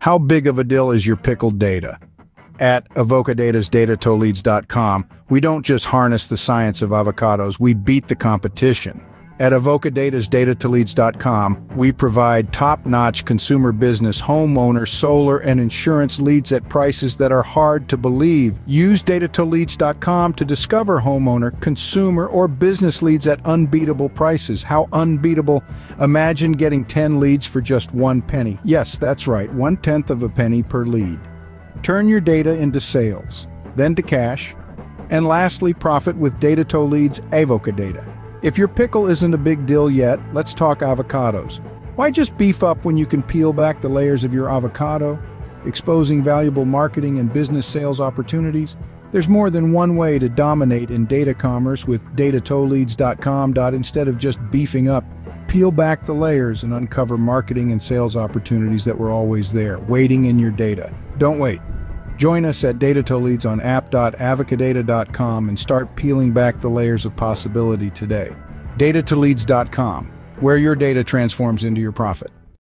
How big of a deal is your pickled data? At AvocaData's Datatoleads.com, we don't just harness the science of avocados, we beat the competition. At AvocaData's Datatoleads.com, we provide top-notch consumer business, homeowner, solar, and insurance leads at prices that are hard to believe. Use Datatoleads.com to discover homeowner, consumer, or business leads at unbeatable prices. How unbeatable? Imagine getting 10 leads for just 1 penny. Yes, that's right, 1/10 of a penny per lead. Turn your data into sales, then to cash, and lastly, profit with Datatoleads AvocaData. If your pickle isn't a big deal yet, let's talk avocados. Why just beef up when you can peel back the layers of your avocado, exposing valuable marketing and business sales opportunities? There's more than one way to dominate in data commerce with Datatoleads.com. Instead of just beefing up, peel back the layers and uncover marketing and sales opportunities that were always there, waiting in your data. Don't wait. Join us at Datatoleads on app.avocadata.com and start peeling back the layers of possibility today. Datatoleads.com, where your data transforms into your profit.